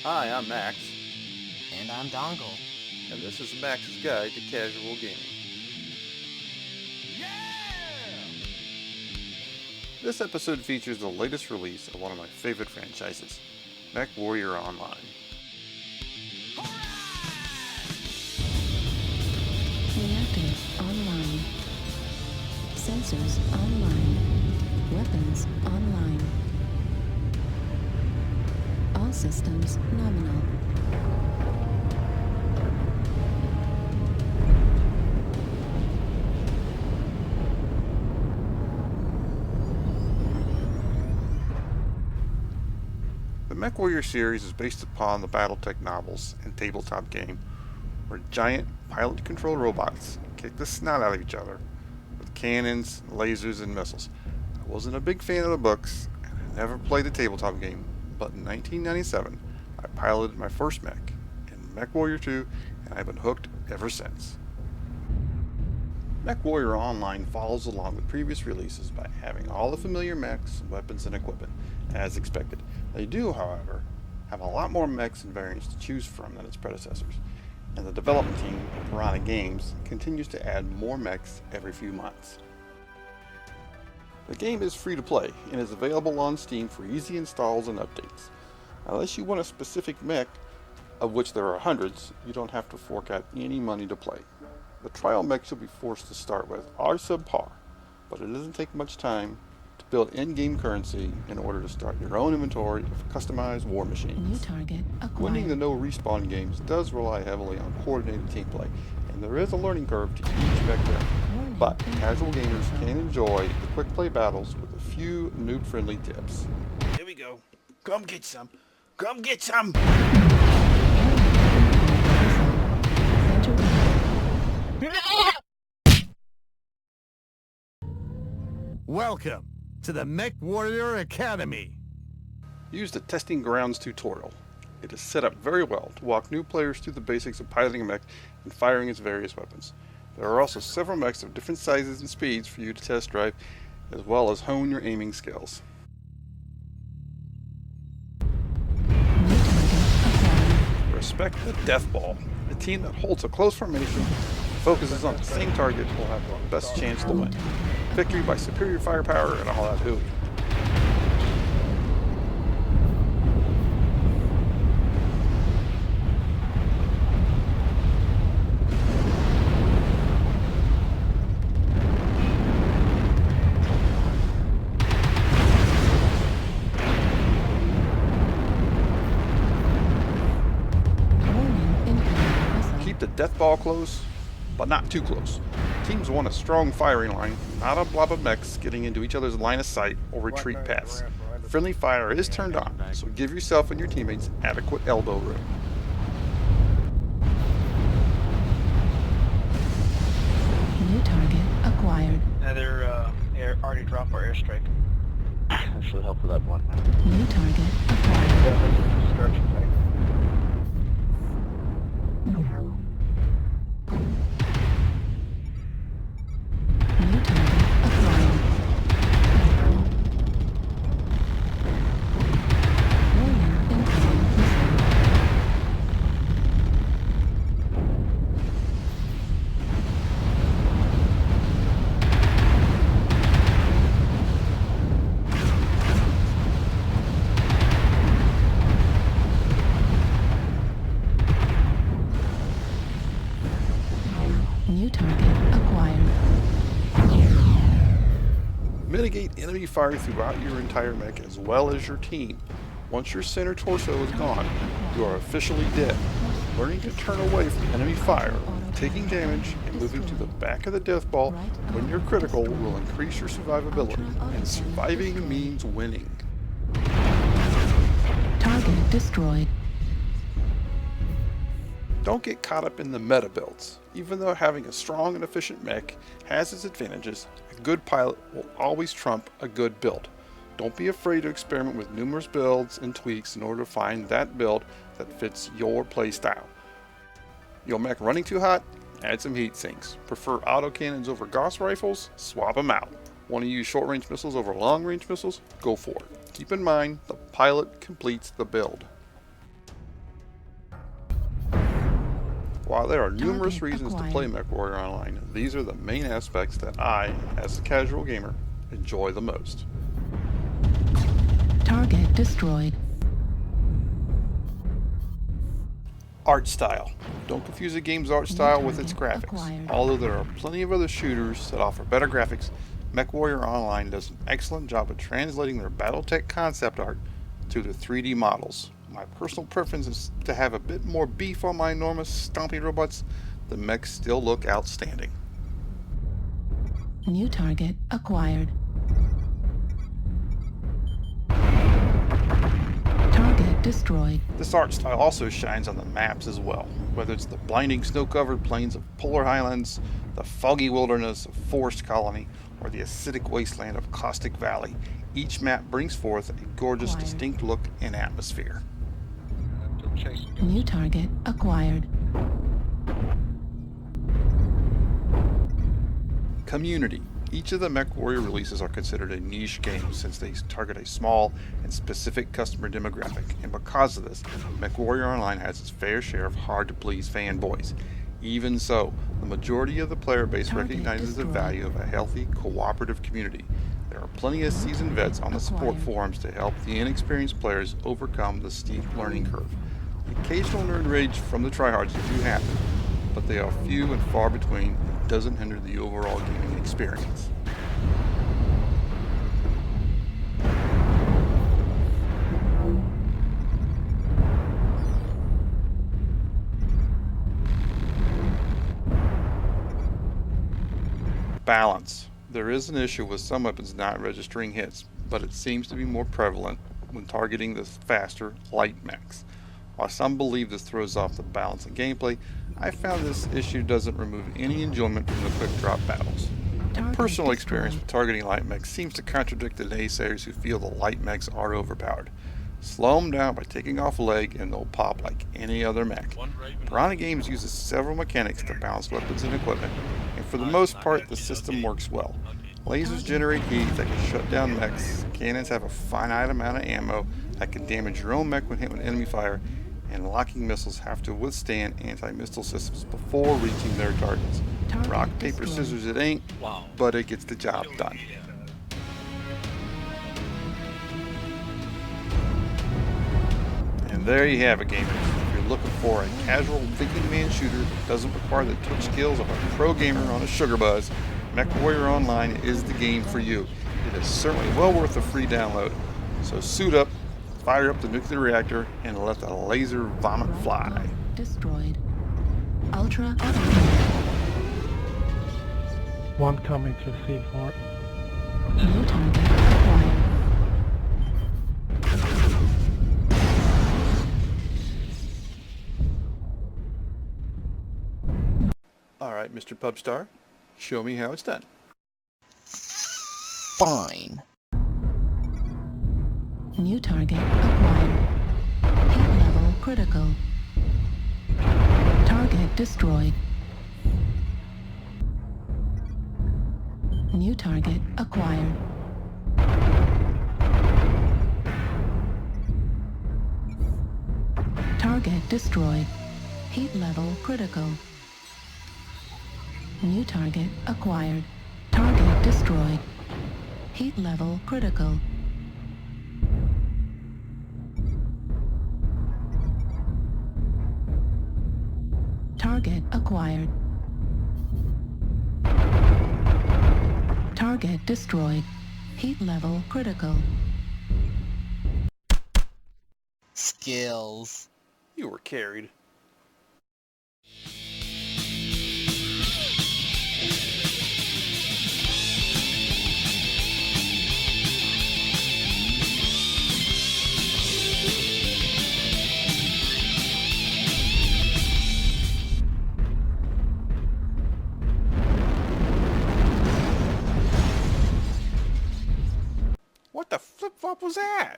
Hi, I'm Max, And I'm Dongle. and this is Max's Guide to Casual Gaming. This episode features the latest release of one of my favorite franchises, Mechwarrior Online. Reactors online. Sensors online. Weapons online. All systems nominal. The Mechwarrior series is based upon the Battletech novels and tabletop game, where giant pilot-controlled robots kick the snot out of each other with cannons, lasers, and missiles. I wasn't a big fan of the books, and I never played the tabletop game, but in 1997, I piloted my first mech in Mechwarrior 2, and I've been hooked ever since. Mechwarrior Online follows along with previous releases by having all the familiar mechs, weapons, and equipment, as expected. They do, however, have a lot more mechs and variants to choose from than its predecessors, and the development team, Piranha Games, continues to add more mechs every few months. The game is free to play and is available on Steam for easy installs and updates. Unless you want a specific mech, of which there are hundreds, you don't have to fork out any money to play. The trial mechs you'll be forced to start with are subpar, but it doesn't take much time to build in-game currency in order to start your own inventory of customized war New machines. target Winning the acquired. no respawn games does rely heavily on coordinated team play, and there is a learning curve to each mech build. Warning, But casual incoming gamers missile. can enjoy the quick play battles with a few noob-friendly tips. Here we go. Come get some. Come get some. Welcome to the Mechwarrior Academy. Use the Testing Grounds tutorial. It is set up very well to walk new players through the basics of piloting a mech and firing its various weapons. There are also several mechs of different sizes and speeds for you to test drive, as well as hone your aiming skills. New target acquired. Respect the Death Ball. The team that holds a close formation and focuses on the same target will have the best chance to win. Victory by superior firepower and all that hooey. Warning, incoming missile. Keep the death ball close, but not too close. Teams want a strong firing line, not a blob of mechs getting into each other's line of sight or retreat paths. Friendly fire is turned on, so give yourself and your teammates adequate elbow room. New target acquired. Another already dropped our airstrike. That should help with that one. New target acquired. Destruction site. New target acquired. Warning, incoming missile. New target acquired. Mitigate enemy fire throughout your entire mech as well as your team. Once your center torso is gone, you are officially dead. Learning to turn away from enemy fire, taking damage, and moving to the back of the death ball when you're critical will increase your survivability, and surviving means winning. Target destroyed. Don't get caught up in the meta builds. Even though having a strong and efficient mech has its advantages, a good pilot will always trump a good build. Don't be afraid to experiment with numerous builds and tweaks in order to find that build that fits your playstyle. Your mech running too hot? Add some heat sinks. Prefer autocannons over Gauss rifles? Swap them out. Want to use short-range missiles over long-range missiles? Go for it. Keep in mind, the pilot completes the build. While there are numerous Target reasons to acquired. play Mechwarrior Online, these are the main aspects that I, as a casual gamer, enjoy the most. Target destroyed. Art style. Don't confuse a game's art style with its target graphics. acquired. Although there are plenty of other shooters that offer better graphics, Mechwarrior Online does an excellent job of translating their Battletech concept art to the 3D models. My personal preference is to have a bit more beef on my enormous stompy robots. The mechs still look outstanding. New target acquired. Target destroyed. This art style also shines on the maps as well, whether it's the blinding snow-covered plains of polar highlands, the foggy wilderness of Forest Colony, or the acidic wasteland of Caustic Valley. Each map brings forth a gorgeous, Acquired. distinct look and atmosphere. New target acquired. Community. Each of the Mechwarrior releases are considered a niche game since they target a small and specific customer demographic, and because of this, Mechwarrior Online has its fair share of hard-to-please fanboys. Even so, the majority of the player base Target recognizes the destroyed. value of a healthy, cooperative community. There are plenty of seasoned vets on the support Acquired. forums to help the inexperienced players overcome the steep learning curve. The occasional nerd rage from the tryhards do happen, but they are few and far between and doesn't hinder the overall gaming experience. Balance. There is an issue with some weapons not registering hits, but it seems to be more prevalent when targeting the faster, light mechs. While some believe this throws off the balance in gameplay, I found this issue doesn't remove any enjoyment from the quick drop battles. My Target personal experience destroyed. with targeting light mechs seems to contradict the naysayers who feel the light mechs are overpowered. Slow them down by taking off a leg and they'll pop like any other mech. Piranha Games uses several mechanics to balance weapons and equipment, and for the most part the system works well. Lasers generate heat that can shut down mechs, cannons have a finite amount of ammo that can damage your own mech when hit with enemy fire, and locking missiles have to withstand anti-missile systems before reaching their targets. Target Rock, paper, destroyed. scissors it ain't, but it gets the job done. And there you have it, gamers. If you're looking for a casual thinking man shooter that doesn't require the twitch skills of a pro gamer on a sugar buzz, Mechwarrior Online is the game for you. It is certainly well worth a free download. So suit up, fire up the nuclear reactor, and let the laser vomit fly. Destroyed. Ultra automated. One coming to C4. New target acquired. Alright, Mr. Pubstar, show me how it's done. Fine. New target acquired. Heat level critical. Target destroyed. New target acquired. Target destroyed. Heat level critical. New target acquired. Target destroyed. Heat level critical. Target acquired. Target destroyed. Heat level critical. Skills. You were carried. What the flip-flop was that?